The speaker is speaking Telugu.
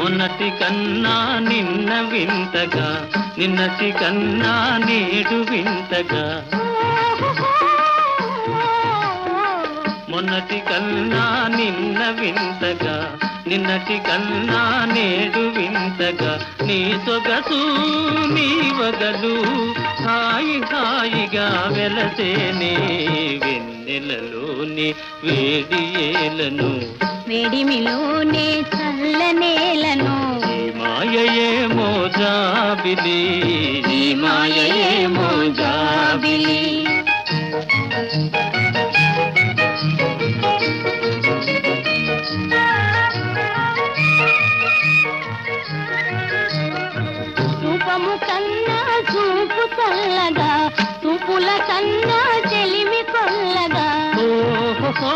మొన్నటి కన్నా నిన్న వింతగా, నిన్నటి కన్నా నేడు వింతగా. మొన్నటి కన్నా నిన్న వింతగా, నిన్నటి కన్నా నేడు వింతగా. నీ సొగసు నీ వగలు హాయి హాయిగా వెలసేనే వెన్నెలలోని వేడి ఏలను, వేడిమిలోనే చల్లనేలను. ఈ మాయయేమో జాబిలి, ఈ మాయయేమో జాబిలి. రూపము కన్నా చూపు చల్లగా, చూపుల కన్నా చెలిమి కొల్లగా. ఓహో